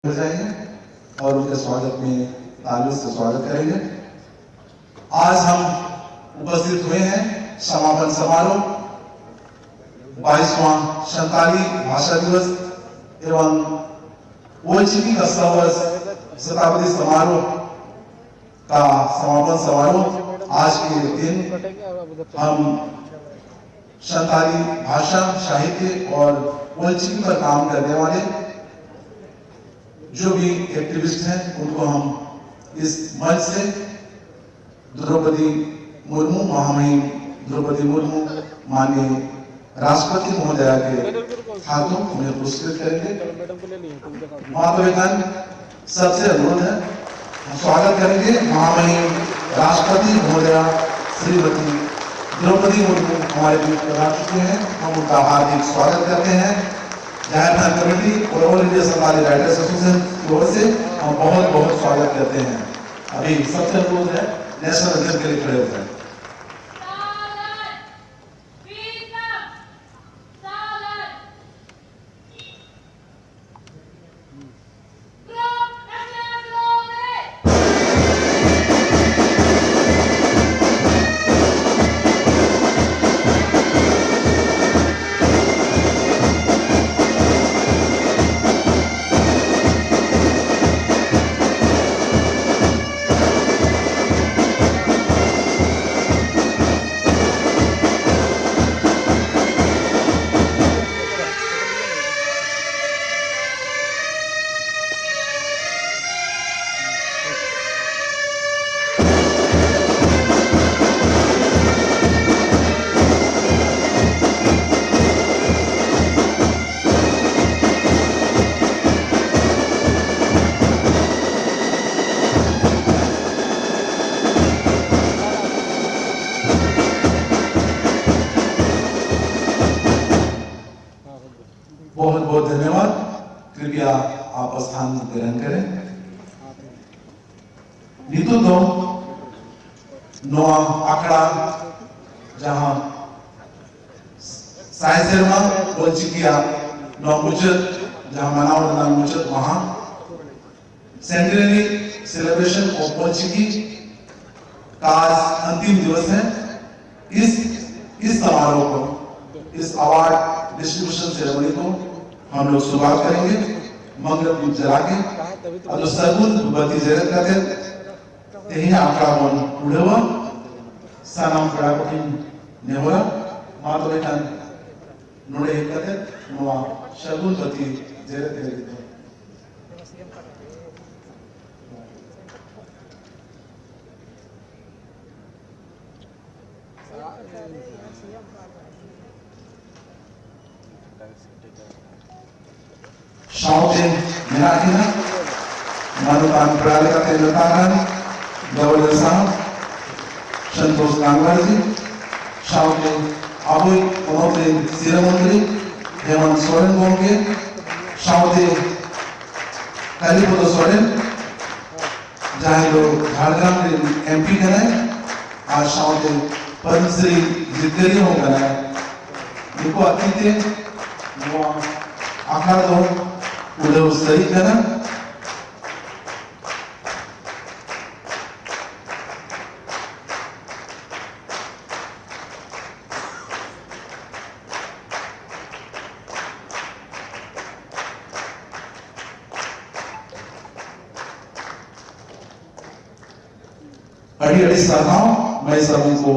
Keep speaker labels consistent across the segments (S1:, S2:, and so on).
S1: हो जाएंगे और उनके स्वागत में तालियों से स्वागत करेंगे। आज हम उपस्थित हुए हैं समापन समारोह 22वां संताली भाषा दिवस एवं ओएचपी का 100 शताब्दी समारोह का समापन समारोह। आज के दिन हम संताली भाषा साहित्य और ओएचपी पर काम करने वाले जो भी एक्टिविस्ट हैं उनको हम इस मंच से द्रौपदी मुर्मू, महामहिम द्रौपदी मुर्मू माननीय राष्ट्रपति महोदया के हाथों उन्हें पुरस्कृत करेंगे। महात्मा सबसे अनुरोध है, हम स्वागत करेंगे महामहिम राष्ट्रपति महोदया श्रीमती द्रौपदी मुर्मू हमारे बीच में आ चुके हैं। हम उनका हार्दिक स्वागत करते हैं। झारखंड कमेटी और all India Santali writers association की ओर से हम बहुत बहुत स्वागत करते हैं। अभी सबसे अनुरोध है नेशनल एंथम के लिए खड़े हो जाए। बहुत बहुत धन्यवाद। कृपया आप स्थान ग्रहण करें। नीतू दो नवा आखड़ा जहां साय शर्मा बोल चिकिया नौ मुचत जहां मनावट नाम मुचत वहां सेंटेनरी सेलिब्रेशन ऑफ पोलचिकी का आज अंतिम दिवस है। इस समारोह को, इस अवार्ड डिस्ट्रीब्यूशन सेरेमनी को हम लोग शुरुआत करेंगे मंगल दीप जला के और जो सगुन बत्ती जरत करते यही आखड़ा बन उड़ेवा सनम पड़ा को नेवरा मातो बेटन नोड़े करते नवा सगुन बत्ती जरत करते शाउटे मेराकिना मानुकान प्रणाली का तेलतान गवर्नर साहब संतोष गांगवार जी शाउटे अबुई उनोते सिरमंत्री हेमंत सोरेन बोंगे शाउटे कालीपद सोरेन जहाँ लोग झारखंड के एमपी कराए आज शाउटे पद्मश्री जितगरी हो कराए इनको अतीते वो आखिर दो उधर उस सही करना अड़ी अड़ी सभाओं मैं सभी को,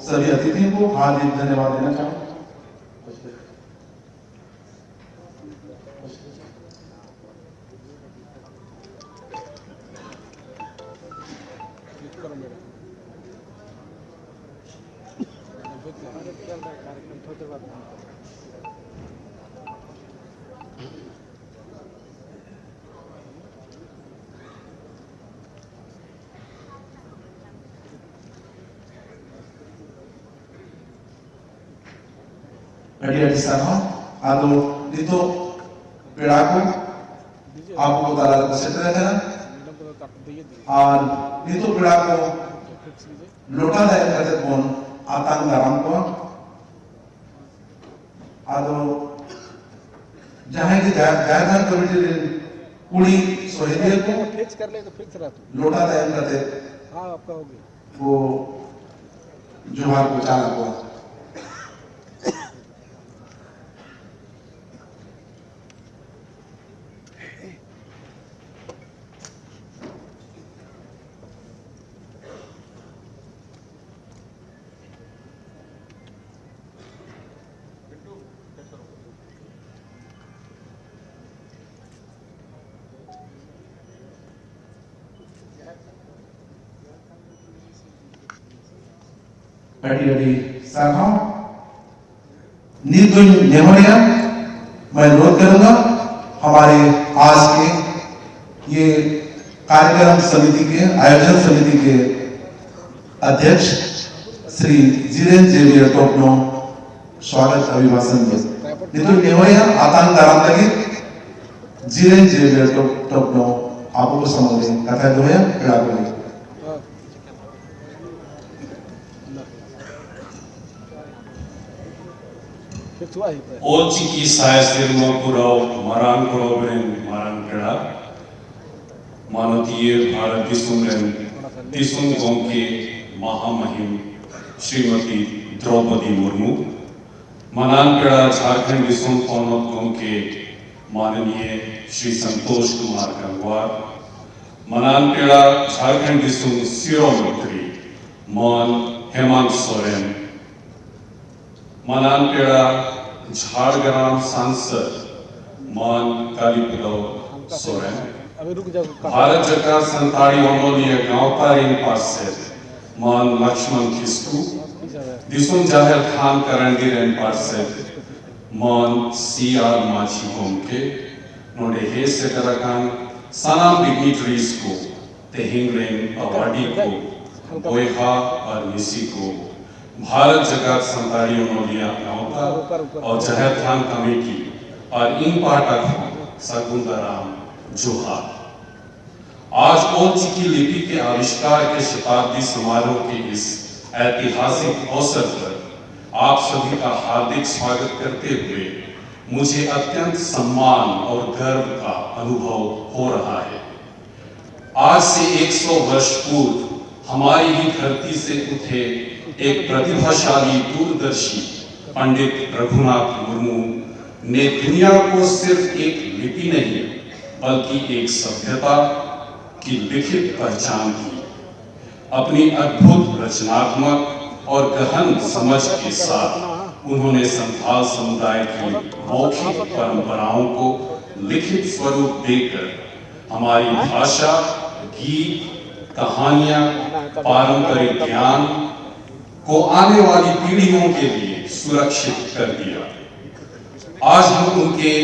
S1: सभी अतिथियों को हार्दिक धन्यवाद देना चाहूँगा। अड़ी सभा आदो नितो पेड़ा को आपको ताला को सेट रखना और नितो पेड़ा को लोटा दायर करते कौन आतंक गरम को आदो जहाँ की झारखंड कमिटी कुड़ी सोहेलियत को
S2: फिक्स कर ले तो फिक्स रहा तू।
S1: लोटा तैयार करते
S2: हाँ आपका हो गया।
S1: वो जोहार को चाला हुआ अड़ी अड़ी साखा नीतुन नेमोनिया मैं अनुरोध करूंगा हमारे आज के ये कार्यक्रम समिति के आयोजन समिति के अध्यक्ष श्री जिरेन जेवियर टोपनो स्वागत अभिभाषण दे नीतुन नेमोनिया आतान दाराम लगी जिरेन जेवियर टोपनो आपको समझे कथा दो है कड़ा बोले
S3: Olchiki sayasirmo kurau marang kurobren marang kera मानवीय भारत दिसुम गोंके महामहिम श्रीमती द्रौपदी मुर्मू मनानपेड़ा झारखंड दिसुम पौनत गोंके माननीय श्री संतोष कुमार गंगवार मनानपेड़ा झारखंड दिसुम सिरो मंत्री मान हेमंत सोरेन मनानपेड़ा झारग्राम सांसद मान कालीपदव सोरेन भारत सरकार संताड़ी ओनोलिया गांव पारिन पासे मान लक्ष्मण किस्कू दिसुम जाहिर खान करंडी रेन पासे मान सीआर माची होमके नोडे हे से करकान सनाम डिग्निटरीज को तेहिंगरेन अवार्डी को बोयहा और निसी को भारत जगत संताड़ी ओनोलिया गांव और जाहिर खान कमेटी और इन पाठक सगुंदराम जोहार आज ओलचिकी लिपि के आविष्कार के शताब्दी समारोह के इस ऐतिहासिक अवसर पर आप सभी का हार्दिक स्वागत करते हुए मुझे अत्यंत सम्मान और गर्व का अनुभव हो रहा है। आज से 100 वर्ष पूर्व हमारी ही धरती से उठे एक प्रतिभाशाली दूरदर्शी पंडित रघुनाथ मुर्मू ने दुनिया को सिर्फ एक लिपि नहीं बल्कि एक सभ्यता की लिखित पहचान की। अपनी अद्भुत रचनात्मक और गहन समझ के साथ उन्होंने संथाल समुदाय की मौखिक परंपराओं को लिखित स्वरूप देकर हमारी भाषा, गीत, कहानियां, पारंपरिक ज्ञान को आने वाली पीढ़ियों के लिए सुरक्षित कर दिया। आज हम उनके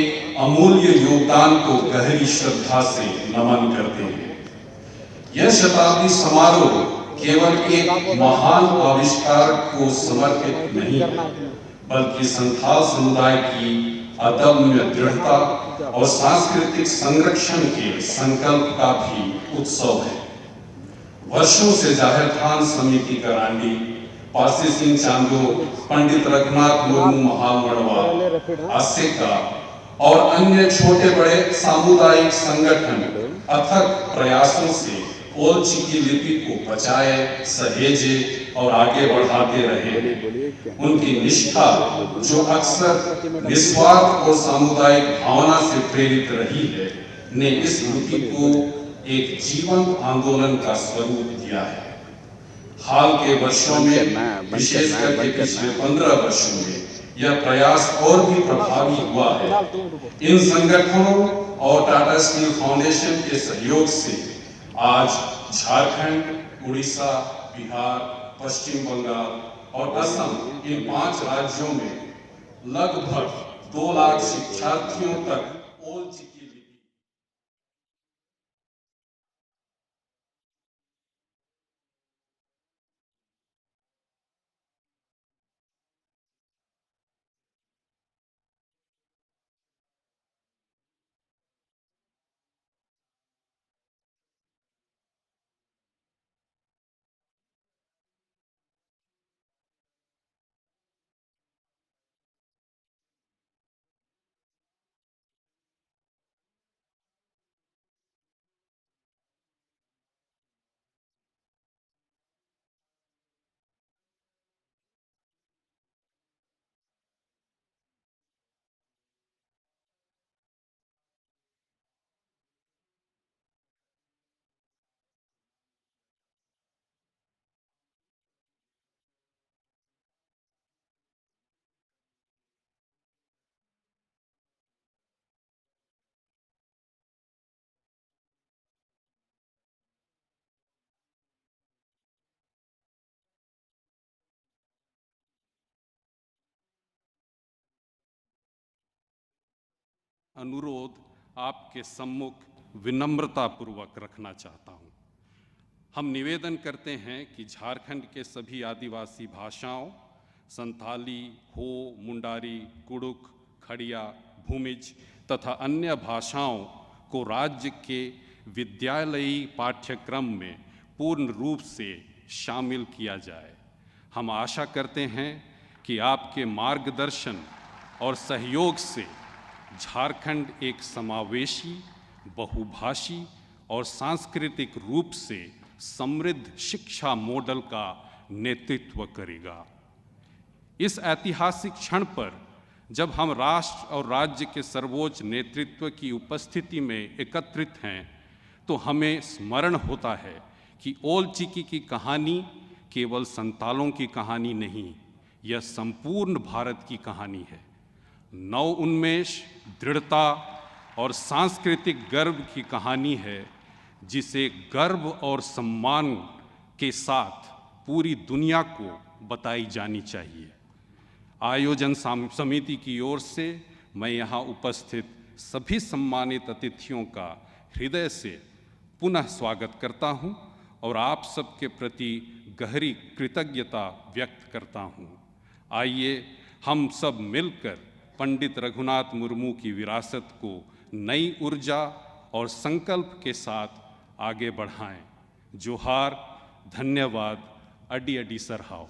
S3: अमूल्य योगदान को गहरी श्रद्धा से नमन करते हैं। यह शताब्दी समारोह केवल एक महान आविष्कार को समर्पित नहीं बल्कि संथाल समुदाय की अदम्य दृढ़ता और सांस्कृतिक संरक्षण के संकल्प का भी उत्सव है। वर्षों से जाहिर खान समिति करांडी, पासी सिंह चांदो, पंडित रघुनाथ मुर्मू महामड़वा, आसेका और अन्य छोटे बड़े सामुदायिक संगठन अथक प्रयासों से ओलचिकी लिपि को बचाए, सहेजे और आगे बढ़ाते रहे। उनकी निष्ठा जो अक्सर निस्वार्थ और सामुदायिक भावना से प्रेरित रही है, ने इस लिपि को एक जीवंत आंदोलन का स्वरूप दिया है। हाल के वर्षों में, विशेषकर के पिछले 15 वर्षों में यह प्रयास और भी प्रभावी हुआ है। इन संगठनों और टाटा स्टील फाउंडेशन के सहयोग से आज झारखंड, उड़ीसा, बिहार, पश्चिम बंगाल और असम इन 5 राज्यों में लगभग 2 लाख शिक्षार्थियों तक ओलचिकी अनुरोध आपके सम्मुख विनम्रतापूर्वक रखना चाहता हूँ। हम निवेदन करते हैं कि झारखंड के सभी आदिवासी भाषाओं संथाली, हो, मुंडारी, कुड़ुक, खड़िया, भूमिज तथा अन्य भाषाओं को राज्य के विद्यालयी पाठ्यक्रम में पूर्ण रूप से शामिल किया जाए। हम आशा करते हैं कि आपके मार्गदर्शन और सहयोग से झारखंड एक समावेशी, बहुभाषी और सांस्कृतिक रूप से समृद्ध शिक्षा मॉडल का नेतृत्व करेगा। इस ऐतिहासिक क्षण पर जब हम राष्ट्र और राज्य के सर्वोच्च नेतृत्व की उपस्थिति में एकत्रित हैं, तो हमें स्मरण होता है कि ओल चिकी की कहानी केवल संतालों की कहानी नहीं, यह संपूर्ण भारत की कहानी है। नव उन्मेष, दृढ़ता और सांस्कृतिक गर्व की कहानी है, जिसे गर्व और सम्मान के साथ पूरी दुनिया को बताई जानी चाहिए। आयोजन समिति की ओर से मैं यहाँ उपस्थित सभी सम्मानित अतिथियों का हृदय से पुनः स्वागत करता हूँ और आप सबके प्रति गहरी कृतज्ञता व्यक्त करता हूँ। आइए हम सब मिलकर पंडित रघुनाथ मुर्मू की विरासत को नई ऊर्जा और संकल्प के साथ आगे बढ़ाएं। जोहार, धन्यवाद, अडी अडी सरहाव।